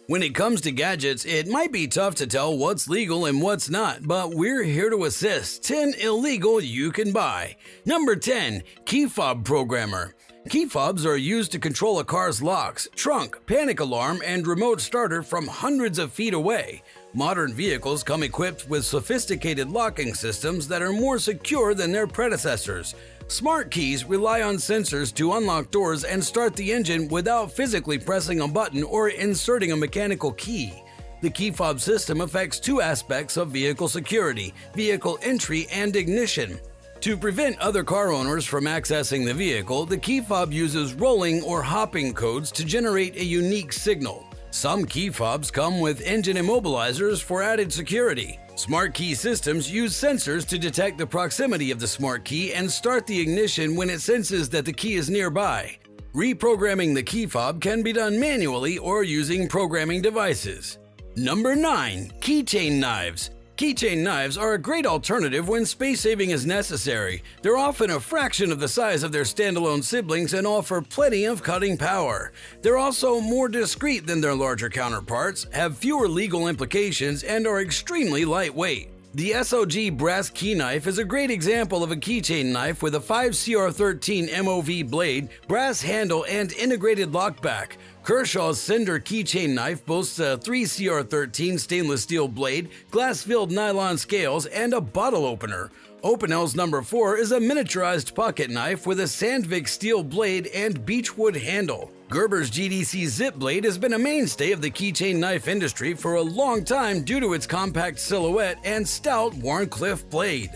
When it comes to gadgets, it might be tough to tell what's legal and what's not, but we're here to assist. 10 illegal you can buy. Number 10. Key fob programmer. Key fobs are used to control a car's locks, trunk, panic alarm, and remote starter from hundreds of feet away. Modern vehicles come equipped with sophisticated locking systems that are more secure than their predecessors. Smart keys rely on sensors to unlock doors and start the engine without physically pressing a button or inserting a mechanical key. The key fob system affects two aspects of vehicle security: vehicle entry and ignition. To prevent other car owners from accessing the vehicle, the key fob uses rolling or hopping codes to generate a unique signal. Some key fobs come with engine immobilizers for added security. Smart key systems use sensors to detect the proximity of the smart key and start the ignition when it senses that the key is nearby. Reprogramming the key fob can be done manually or using programming devices. Number 9. Keychain knives. Keychain knives are a great alternative when space saving is necessary. They're often a fraction of the size of their standalone siblings and offer plenty of cutting power. They're also more discreet than their larger counterparts, have fewer legal implications, and are extremely lightweight. The SOG brass key knife is a great example of a keychain knife with a 5CR13 MOV blade, brass handle, and integrated lockback. Kershaw's Cinder keychain knife boasts a 3CR13 stainless steel blade, glass-filled nylon scales, and a bottle opener. Opinel's No. 4 is a miniaturized pocket knife with a Sandvik steel blade and beechwood handle. Gerber's GDC Zip blade has been a mainstay of the keychain knife industry for a long time due to its compact silhouette and stout Wharncliffe blade.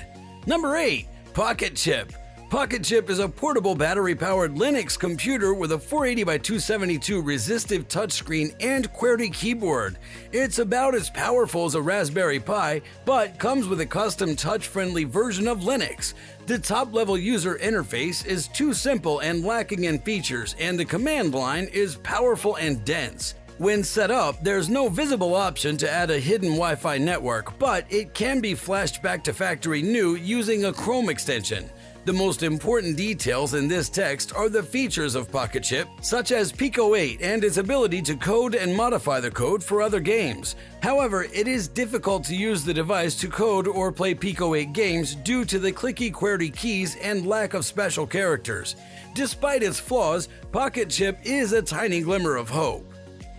Number 8. Pocket Chip. Pocket Chip is a portable battery-powered Linux computer with a 480x272 resistive touchscreen and QWERTY keyboard. It's about as powerful as a Raspberry Pi, but comes with a custom touch-friendly version of Linux. The top-level user interface is too simple and lacking in features, and the command line is powerful and dense. When set up, there's no visible option to add a hidden Wi-Fi network, but it can be flashed back to factory new using a Chrome extension. The most important details in this text are the features of Pocket Chip, such as Pico 8 and its ability to code and modify the code for other games. However, it is difficult to use the device to code or play Pico 8 games due to the clicky QWERTY keys and lack of special characters. Despite its flaws, Pocket Chip is a tiny glimmer of hope.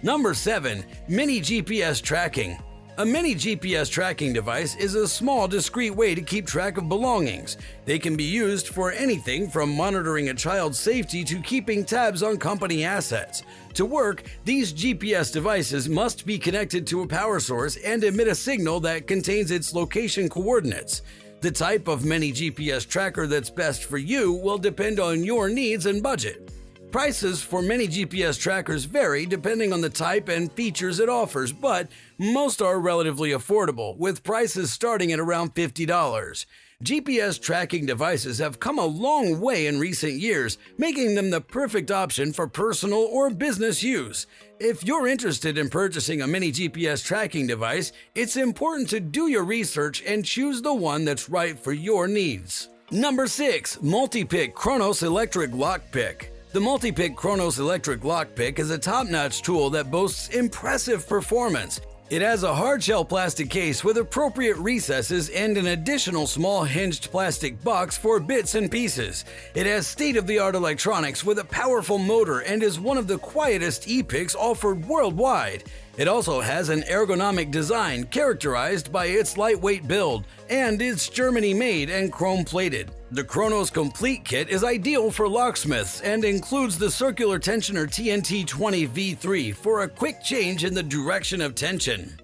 Number 7. Mini GPS Tracking. A mini GPS tracking device is a small, discreet way to keep track of belongings. They can be used for anything from monitoring a child's safety to keeping tabs on company assets. To work, these GPS devices must be connected to a power source and emit a signal that contains its location coordinates. The type of mini GPS tracker that's best for you will depend on your needs and budget. Prices for many GPS trackers vary depending on the type and features it offers, but most are relatively affordable, with prices starting at around $50. GPS tracking devices have come a long way in recent years, making them the perfect option for personal or business use. If you're interested in purchasing a mini GPS tracking device, it's important to do your research and choose the one that's right for your needs. Number 6. Multipick Chronos Electric Lockpick. The Multipick Chronos Electric Lockpick is a top-notch tool that boasts impressive performance. It has a hard-shell plastic case with appropriate recesses and an additional small hinged plastic box for bits and pieces. It has state-of-the-art electronics with a powerful motor and is one of the quietest e-picks offered worldwide. It also has an ergonomic design characterized by its lightweight build, and it's Germany-made and chrome-plated. The Chronos Complete Kit is ideal for locksmiths and includes the circular tensioner TNT20 V3 for a quick change in the direction of tension.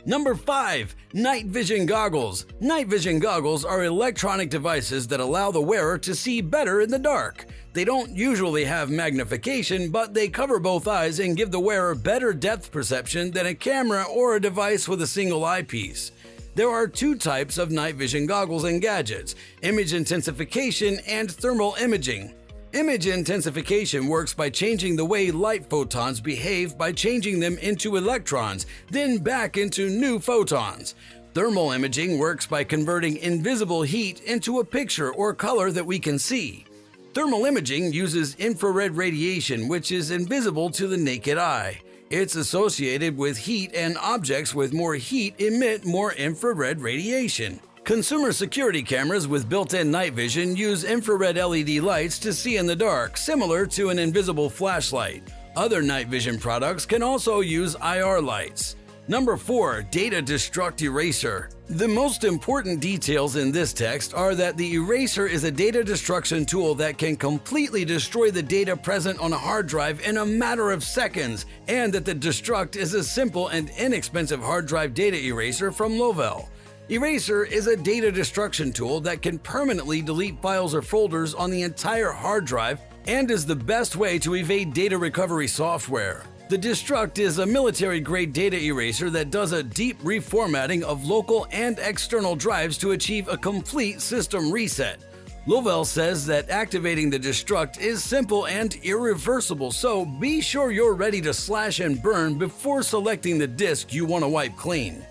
Number 5. Night Vision Goggles. Night Vision Goggles are electronic devices that allow the wearer to see better in the dark. They don't usually have magnification, but they cover both eyes and give the wearer better depth perception than a camera or a device with a single eyepiece. There are two types of night vision goggles and gadgets: image intensification and thermal imaging. Image intensification works by changing the way light photons behave by changing them into electrons, then back into new photons. Thermal imaging works by converting invisible heat into a picture or color that we can see. Thermal imaging uses infrared radiation, which is invisible to the naked eye. It's associated with heat, and objects with more heat emit more infrared radiation. Consumer security cameras with built-in night vision use infrared LED lights to see in the dark, similar to an invisible flashlight. Other night vision products can also use IR lights. Number 4. Data Destruct Eraser. The most important details in this text are that the eraser is a data destruction tool that can completely destroy the data present on a hard drive in a matter of seconds, and that the Destruct is a simple and inexpensive hard drive data eraser from Lovell. Eraser is a data destruction tool that can permanently delete files or folders on the entire hard drive and is the best way to evade data recovery software. The Destruct is a military-grade data eraser that does a deep reformatting of local and external drives to achieve a complete system reset. Lovell says that activating the Destruct is simple and irreversible, so be sure you're ready to slash and burn before selecting the disk you want to wipe clean.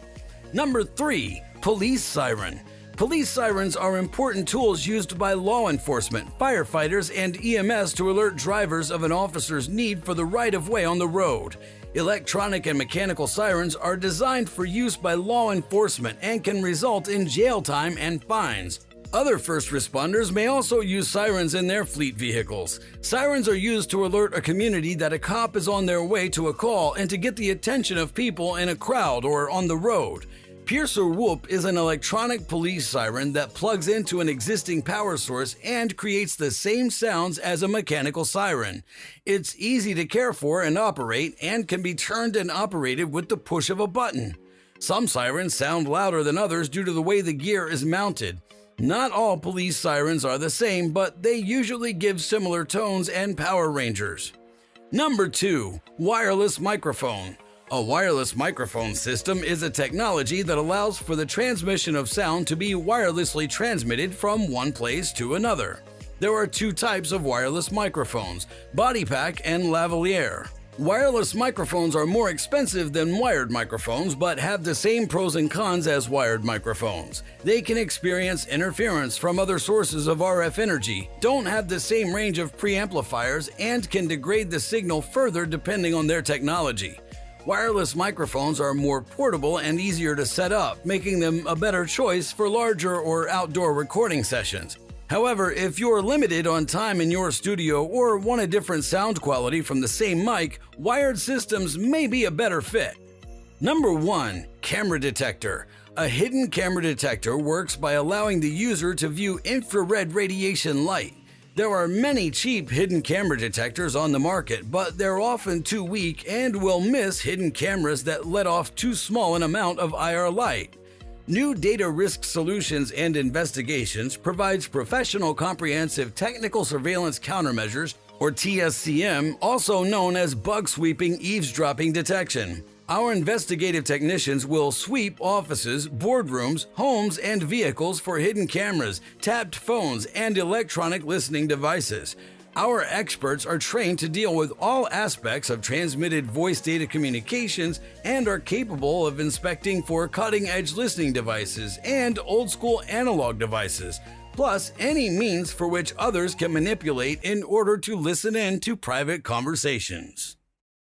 Number 3. Police Siren. Police sirens are important tools used by law enforcement, firefighters, and EMS to alert drivers of an officer's need for the right-of-way on the road. Electronic and mechanical sirens are designed for use by law enforcement and can result in jail time and fines. Other first responders may also use sirens in their fleet vehicles. Sirens are used to alert a community that a cop is on their way to a call and to get the attention of people in a crowd or on the road. Piercer Whoop is an electronic police siren that plugs into an existing power source and creates the same sounds as a mechanical siren. It's easy to care for and operate, and can be turned and operated with the push of a button. Some sirens sound louder than others due to the way the gear is mounted. Not all police sirens are the same, but they usually give similar tones and power ranges. Number 2. Wireless Microphone. A wireless microphone system is a technology that allows for the transmission of sound to be wirelessly transmitted from one place to another. There are 2 types of wireless microphones, BodyPack and lavalier. Wireless microphones are more expensive than wired microphones, but have the same pros and cons as wired microphones. They can experience interference from other sources of RF energy, don't have the same range of preamplifiers, and can degrade the signal further depending on their technology. Wireless microphones are more portable and easier to set up, making them a better choice for larger or outdoor recording sessions. However, if you're limited on time in your studio or want a different sound quality from the same mic, wired systems may be a better fit. Number 1. Camera Detector. A hidden camera detector works by allowing the user to view infrared radiation light. There are many cheap hidden camera detectors on the market, but they're often too weak and will miss hidden cameras that let off too small an amount of IR light. New Data Risk Solutions and Investigations provides professional comprehensive technical surveillance countermeasures, or TSCM, also known as bug sweeping eavesdropping detection. Our investigative technicians will sweep offices, boardrooms, homes, and vehicles for hidden cameras, tapped phones, and electronic listening devices. Our experts are trained to deal with all aspects of transmitted voice data communications and are capable of inspecting for cutting-edge listening devices and old-school analog devices, plus any means for which others can manipulate in order to listen in to private conversations.